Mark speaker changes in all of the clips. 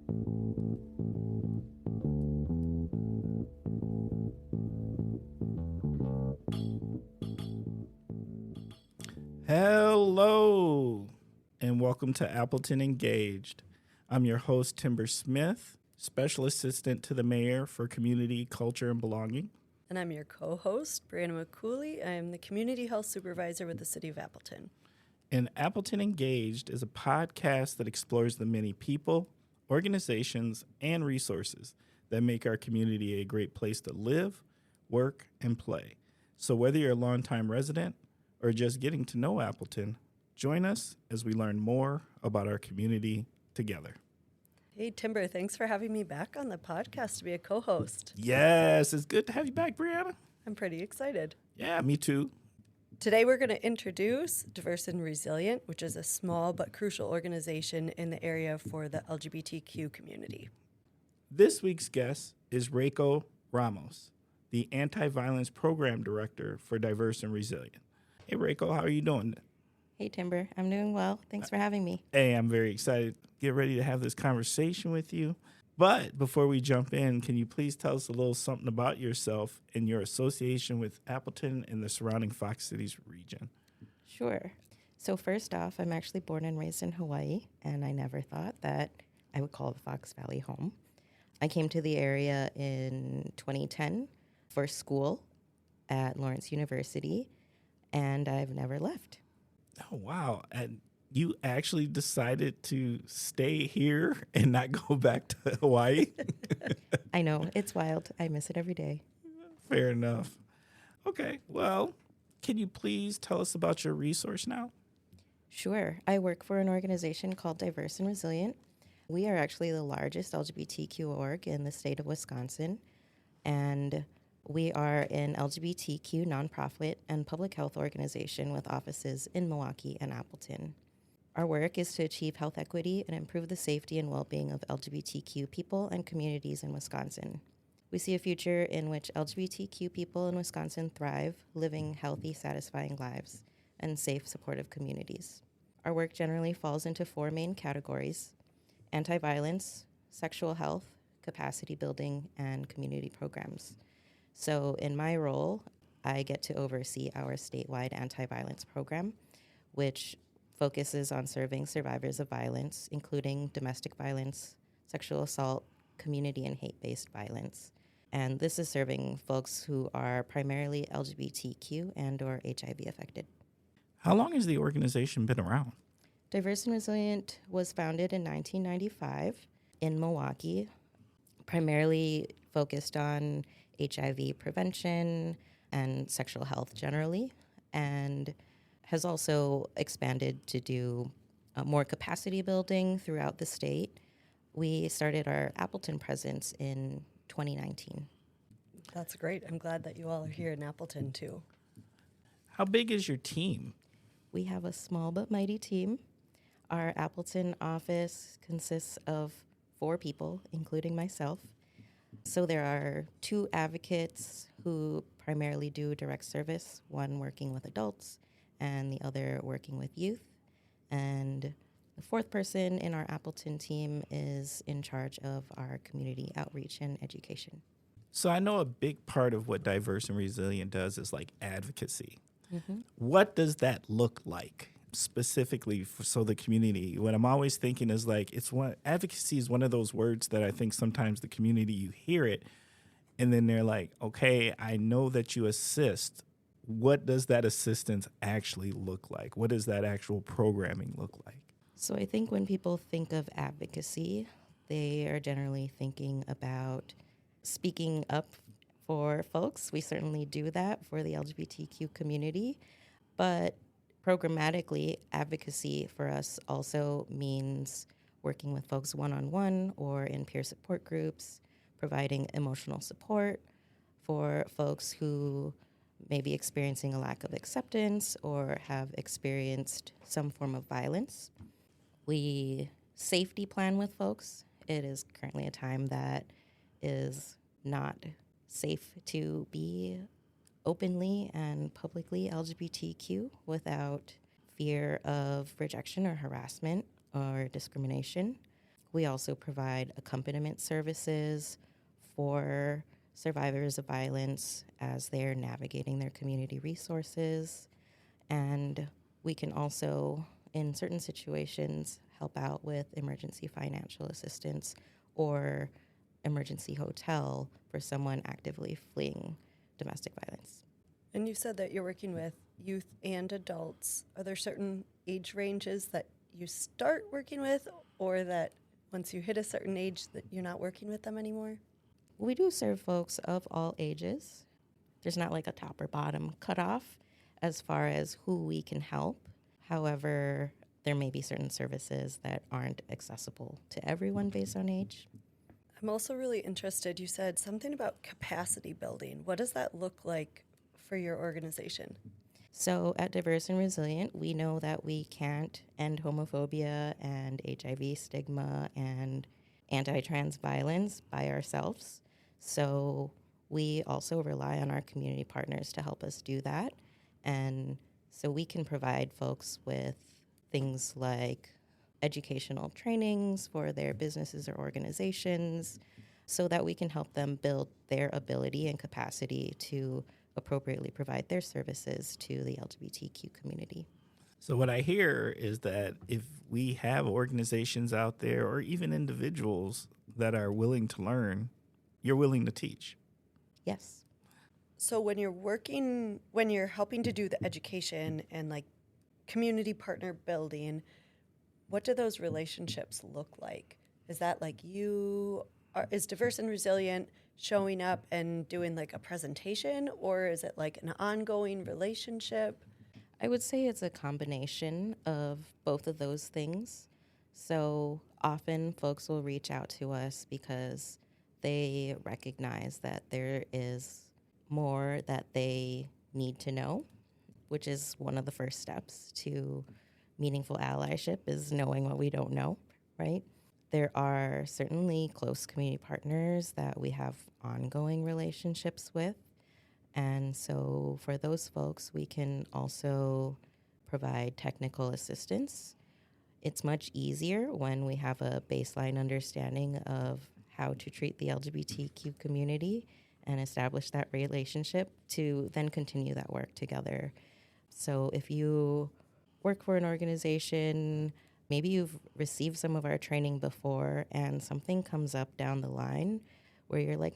Speaker 1: Hello, and welcome to Appleton Engaged. I'm your host, Timber Smith, Special Assistant to the Mayor for Community, Culture, and Belonging.
Speaker 2: And I'm your co-host, Brianna McCooley. I'm the Community Health Supervisor with the City of Appleton.
Speaker 1: And Appleton Engaged is a podcast that explores the many people, organizations, and resources that make our community a great place to live, work, and play. So whether you're a longtime resident or just getting to know Appleton, join us as we learn more about our community together.
Speaker 2: Hey, Timber, thanks for having me back on the podcast to be a co-host.
Speaker 1: Yes, it's good to have you back, Brianna.
Speaker 2: I'm pretty excited.
Speaker 1: Yeah, me too.
Speaker 2: Today we're going to introduce Diverse and Resilient, which is a small but crucial organization in the area for the LGBTQ community.
Speaker 1: This week's guest is Reiko Ramos, the Anti-Violence Program Director for Diverse and Resilient. Hey, Reiko, how are you doing?
Speaker 3: Hey, Timber. I'm doing well. Thanks for having me.
Speaker 1: Hey, I'm very excited. Get ready to have this conversation with you. But before we jump in, can you please tell us a little something about yourself and your association with Appleton and the surrounding Fox Cities region?
Speaker 3: Sure. So first off, I'm actually born and raised in Hawaii, and I never thought that I would call the Fox Valley home. I came to the area in 2010 for school at Lawrence University, and I've never left.
Speaker 1: Oh, wow. And you actually decided to stay here and not go back to Hawaii?
Speaker 3: I know. It's wild. I miss it every day.
Speaker 1: Fair enough. Okay. Well, can you please tell us about your resource now?
Speaker 3: Sure. I work for an organization called Diverse and Resilient. We are actually the largest LGBTQ org in the state of Wisconsin, and we are an LGBTQ nonprofit and public health organization with offices in Milwaukee and Appleton. Our work is to achieve health equity and improve the safety and well-being of LGBTQ people and communities in Wisconsin. We see a future in which LGBTQ people in Wisconsin thrive, living healthy, satisfying lives and safe, supportive communities. Our work generally falls into four main categories: anti-violence, sexual health, capacity building, and community programs. So in my role, I get to oversee our statewide anti-violence program, which focuses on serving survivors of violence, including domestic violence, sexual assault, community and hate-based violence. And this is serving folks who are primarily LGBTQ and or HIV affected.
Speaker 1: How long has the organization been around?
Speaker 3: Diverse and Resilient was founded in 1995 in Milwaukee, primarily focused on HIV prevention and sexual health generally, and has also expanded to do more capacity building throughout the state. We started our Appleton presence in 2019.
Speaker 2: That's great. I'm glad that you all are here in Appleton, too.
Speaker 1: How big is your team?
Speaker 3: We have a small but mighty team. Our Appleton office consists of 4 people, including myself. So there are 2 advocates who primarily do direct service, one working with adults and the other working with youth. And the 4th person in our Appleton team is in charge of our community outreach and education.
Speaker 1: So I know a big part of what Diverse and Resilient does is like advocacy.
Speaker 3: Mm-hmm.
Speaker 1: What does that look like specifically so the community? What I'm always thinking is like advocacy is one of those words that I think sometimes the community, you hear it and then they're like, okay, I know that you assist. What does that assistance actually look like? What does that actual programming look like?
Speaker 3: So I think when people think of advocacy, they are generally thinking about speaking up for folks. We certainly do that for the LGBTQ community, but programmatically, advocacy for us also means working with folks one-on-one or in peer support groups, providing emotional support for folks who may be experiencing a lack of acceptance or have experienced some form of violence. We safety plan with folks. It is currently a time that is not safe to be openly and publicly LGBTQ without fear of rejection or harassment or discrimination. We also provide accompaniment services for survivors of violence as they're navigating their community resources. And we can also, in certain situations, help out with emergency financial assistance or emergency hotel for someone actively fleeing domestic violence.
Speaker 2: And you said that you're working with youth and adults. Are there certain age ranges that you start working with, or that once you hit a certain age that you're not working with them anymore?
Speaker 3: We do serve folks of all ages. There's not like a top or bottom cutoff as far as who we can help. However, there may be certain services that aren't accessible to everyone based on age.
Speaker 2: I'm also really interested, you said something about capacity building. What does that look like for your organization?
Speaker 3: So at Diverse and Resilient, we know that we can't end homophobia and HIV stigma and anti-trans violence by ourselves. So we also rely on our community partners to help us do that. And so we can provide folks with things like educational trainings for their businesses or organizations so that we can help them build their ability and capacity to appropriately provide their services to the LGBTQ community.
Speaker 1: So what I hear is that if we have organizations out there or even individuals that are willing to learn, you're willing to teach.
Speaker 3: Yes.
Speaker 2: So when you're helping to do the education and like community partner building, what do those relationships look like? Is that like is Diverse and Resilient showing up and doing like a presentation, or is it like an ongoing relationship?
Speaker 3: I would say it's a combination of both of those things. So often folks will reach out to us because they recognize that there is more that they need to know, which is one of the first steps to meaningful allyship, is knowing what we don't know, right? There are certainly close community partners that we have ongoing relationships with. And so for those folks, we can also provide technical assistance. It's much easier when we have a baseline understanding of how to treat the LGBTQ community and establish that relationship to then continue that work together. So if you work for an organization, maybe you've received some of our training before and something comes up down the line where you're like,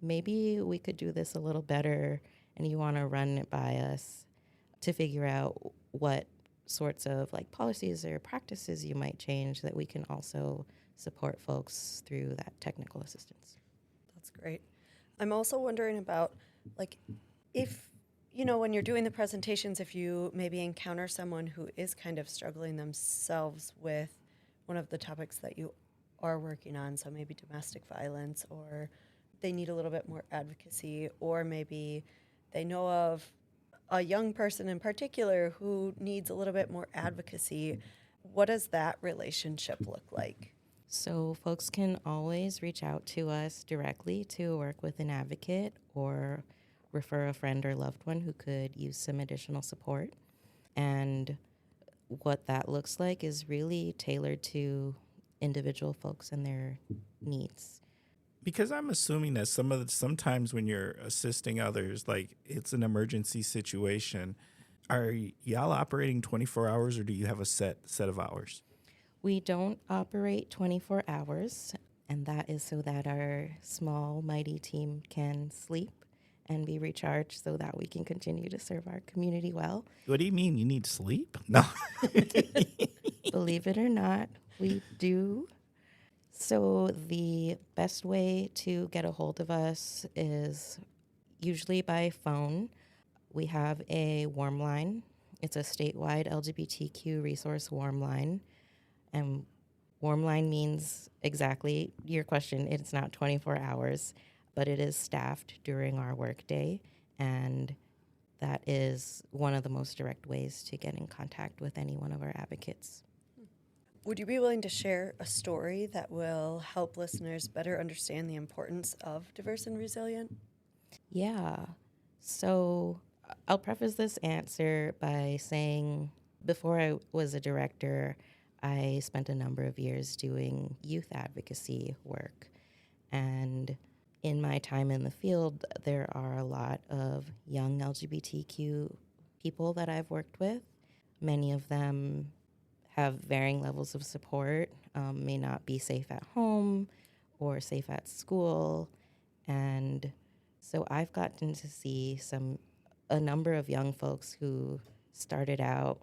Speaker 3: maybe we could do this a little better, and you want to run it by us to figure out what sorts of like policies or practices you might change, that we can also support folks through that technical assistance.
Speaker 2: That's great. I'm also wondering about like if, when you're doing the presentations, if you maybe encounter someone who is kind of struggling themselves with one of the topics that you are working on, so maybe domestic violence, or they need a little bit more advocacy, or maybe they know of a young person in particular who needs a little bit more advocacy, what does that relationship look like?
Speaker 3: So folks can always reach out to us directly to work with an advocate or refer a friend or loved one who could use some additional support. And what that looks like is really tailored to individual folks and their needs.
Speaker 1: Because I'm assuming that sometimes when you're assisting others, like it's an emergency situation, are y'all operating 24 hours or do you have a set of hours?
Speaker 3: We don't operate 24 hours, and that is so that our small, mighty team can sleep and be recharged so that we can continue to serve our community well.
Speaker 1: What do you mean? You need sleep? No.
Speaker 3: Believe it or not, we do. So the best way to get a hold of us is usually by phone. We have a warm line. It's a statewide LGBTQ resource warm line. And warm line means exactly your question. It's not 24 hours, but it is staffed during our workday. And that is one of the most direct ways to get in contact with any one of our advocates.
Speaker 2: Would you be willing to share a story that will help listeners better understand the importance of Diverse and Resilient?
Speaker 3: Yeah. So I'll preface this answer by saying before I was a director, I spent a number of years doing youth advocacy work. And in my time in the field, there are a lot of young LGBTQ people that I've worked with. Many of them have varying levels of support, may not be safe at home or safe at school. And so I've gotten to see a number of young folks who started out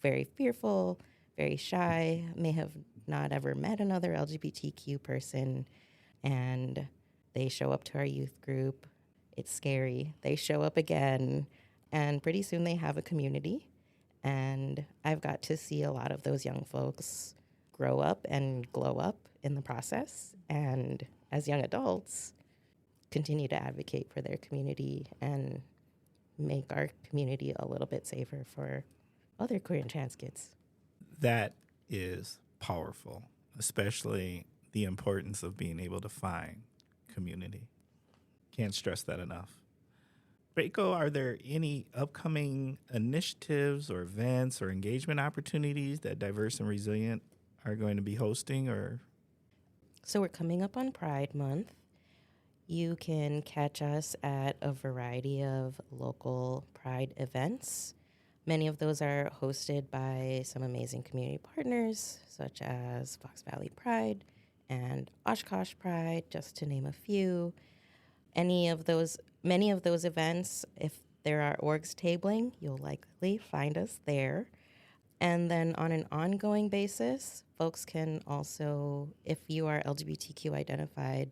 Speaker 3: very fearful, very shy, may have not ever met another LGBTQ person, and they show up to our youth group. It's scary. They show up again, and pretty soon they have a community. And I've got to see a lot of those young folks grow up and glow up in the process. And as young adults, continue to advocate for their community and make our community a little bit safer for other queer and trans kids.
Speaker 1: That is powerful, especially the importance of being able to find community. Can't stress that enough. Reiko, are there any upcoming initiatives or events or engagement opportunities that Diverse and Resilient are going to be hosting? Or
Speaker 3: So we're coming up on Pride Month. You can catch us at a variety of local Pride events. Many of those are hosted by some amazing community partners, such as Fox Valley Pride and Oshkosh Pride, just to name a few. Many of those events, if there are orgs tabling, you'll likely find us there. And then on an ongoing basis, folks can also, if you are LGBTQ identified,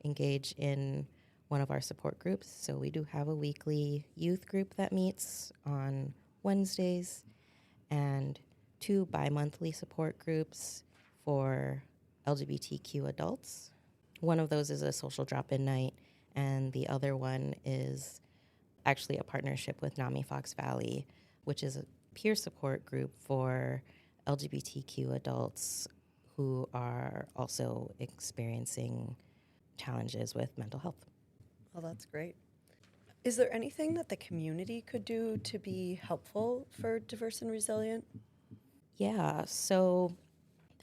Speaker 3: engage in one of our support groups. So we do have a weekly youth group that meets on Wednesdays and 2 bi-monthly support groups for LGBTQ adults. One of those is a social drop-in night, and the other one is actually a partnership with NAMI Fox Valley, which is a peer support group for LGBTQ adults who are also experiencing challenges with mental health.
Speaker 2: Well, that's great. Is there anything that the community could do to be helpful for Diverse and Resilient?
Speaker 3: Yeah, so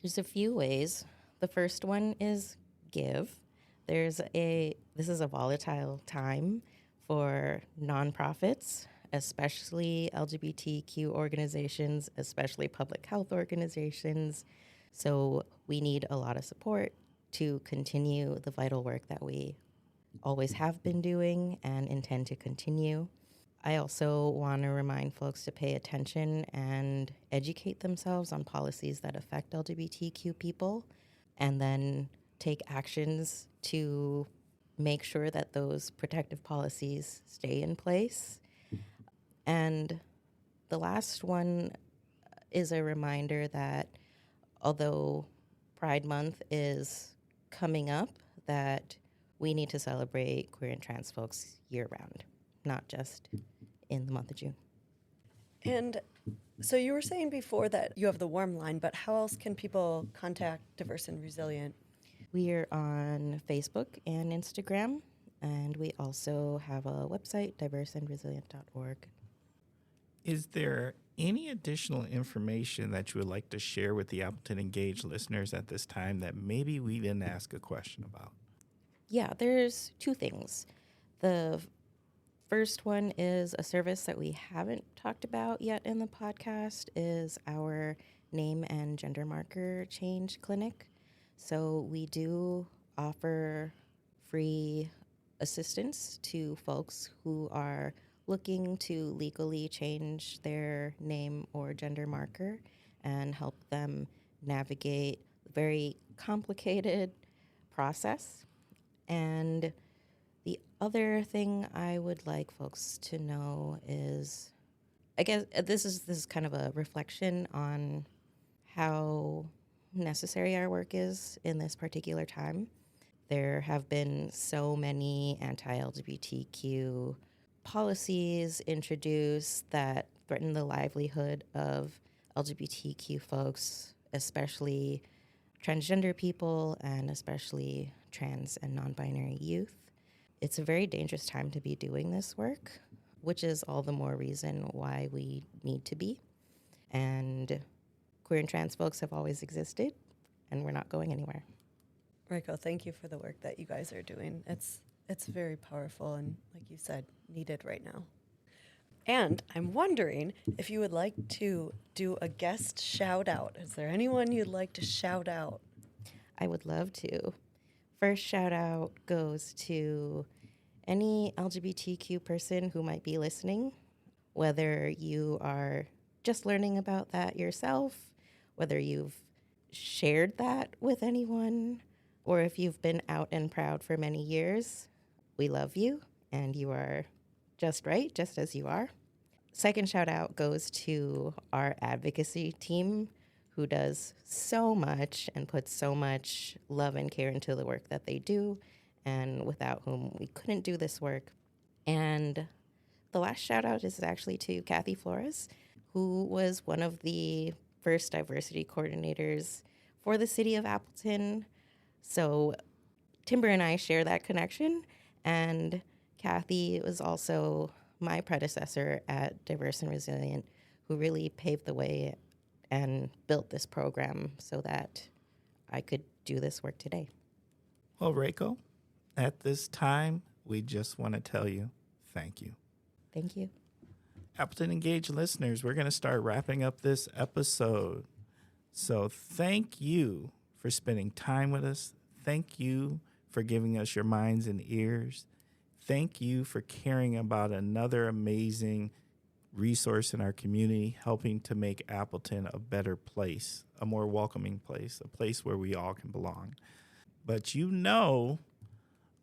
Speaker 3: there's a few ways. The first one is give. This is a volatile time for nonprofits, especially LGBTQ organizations, especially public health organizations. So we need a lot of support to continue the vital work that we always have been doing and intend to continue. I also want to remind folks to pay attention and educate themselves on policies that affect LGBTQ people, and then take actions to make sure that those protective policies stay in place. And the last one is a reminder that although Pride Month is coming up, that we need to celebrate queer and trans folks year-round, not just in the month of June.
Speaker 2: And so you were saying before that you have the warm line, but how else can people contact Diverse and Resilient?
Speaker 3: We are on Facebook and Instagram, and we also have a website, diverseandresilient.org.
Speaker 1: is there any additional information that you would like to share with the Appleton Engaged listeners at this time that maybe we didn't ask a question about?
Speaker 3: Yeah, there's 2 things. The first one is a service that we haven't talked about yet in the podcast is our name and gender marker change clinic. So we do offer free assistance to folks who are looking to legally change their name or gender marker and help them navigate a very complicated process. And the other thing I would like folks to know is, I guess this is kind of a reflection on how necessary our work is in this particular time. There have been so many anti-LGBTQ policies introduced that threaten the livelihood of LGBTQ folks, especially transgender people and especially trans and non-binary youth. It's a very dangerous time to be doing this work, which is all the more reason why we need to be. And queer and trans folks have always existed, and we're not going anywhere.
Speaker 2: Reiko, thank you for the work that you guys are doing. It's very powerful and, like you said, needed right now. And I'm wondering if you would like to do a guest shout out. Is there anyone you'd like to shout out?
Speaker 3: I would love to. First shout out goes to any LGBTQ person who might be listening, whether you are just learning about that yourself, whether you've shared that with anyone, or if you've been out and proud for many years. We love you, and you are just right, just as you are. Second shout out goes to our advocacy team, who does so much and puts so much love and care into the work that they do, and without whom we couldn't do this work. And the last shout out is actually to Kathy Flores, who was one of the first diversity coordinators for the city of Appleton. So Timber and I share that connection, and Kathy was also my predecessor at Diverse and Resilient, who really paved the way and built this program so that I could do this work today.
Speaker 1: Well, Reiko, at this time, we just want to tell you thank you.
Speaker 3: Thank you.
Speaker 1: Appleton Engaged listeners, we're going to start wrapping up this episode. So thank you for spending time with us. Thank you for giving us your minds and ears. Thank you for caring about another amazing resource in our community, helping to make Appleton a better place, a more welcoming place, a place where we all can belong. But you know,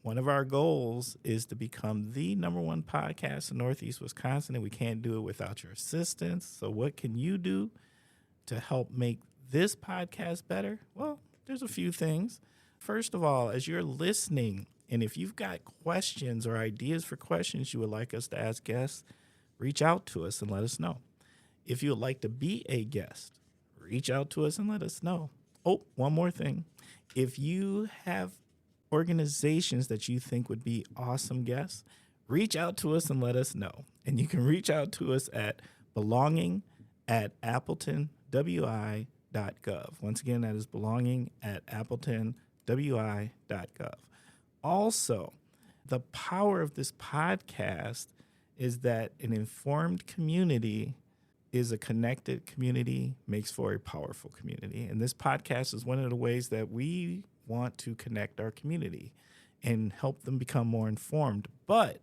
Speaker 1: one of our goals is to become the #1 podcast in Northeast Wisconsin, and we can't do it without your assistance. So what can you do to help make this podcast better? Well, there's a few things. First of all, as you're listening, and if you've got questions or ideas for questions you would like us to ask guests, reach out to us and let us know. If you would like to be a guest, reach out to us and let us know. Oh, one more thing. If you have organizations that you think would be awesome guests, reach out to us and let us know. And you can reach out to us at belonging@appletonwi.gov. Once again, that is belonging@appletonwi.gov. Also, the power of this podcast is that an informed community is a connected community, makes for a powerful community. And this podcast is one of the ways that we want to connect our community and help them become more informed. But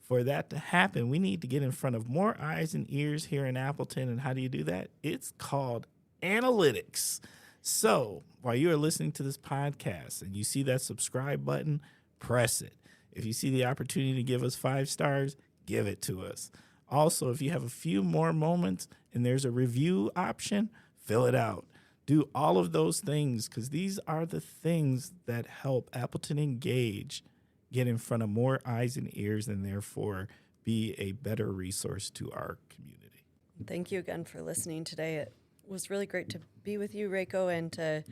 Speaker 1: for that to happen, we need to get in front of more eyes and ears here in Appleton. And how do you do that? It's called analytics. So while you are listening to this podcast and you see that subscribe button, press it. If you see the opportunity to give us 5 stars, give it to us. Also, if you have a few more moments and there's a review option, fill it out. Do all of those things, because these are the things that help Appleton Engage get in front of more eyes and ears and therefore be a better resource to our community.
Speaker 2: Thank you again for listening today. It was really great to be with you, Reiko, and to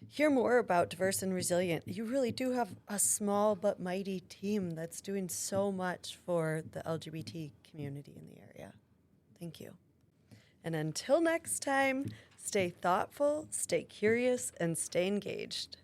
Speaker 2: hear more about Diverse and Resilient. You really do have a small but mighty team that's doing so much for the LGBT community in the area. Thank you. And until next time, stay thoughtful, stay curious, and stay engaged.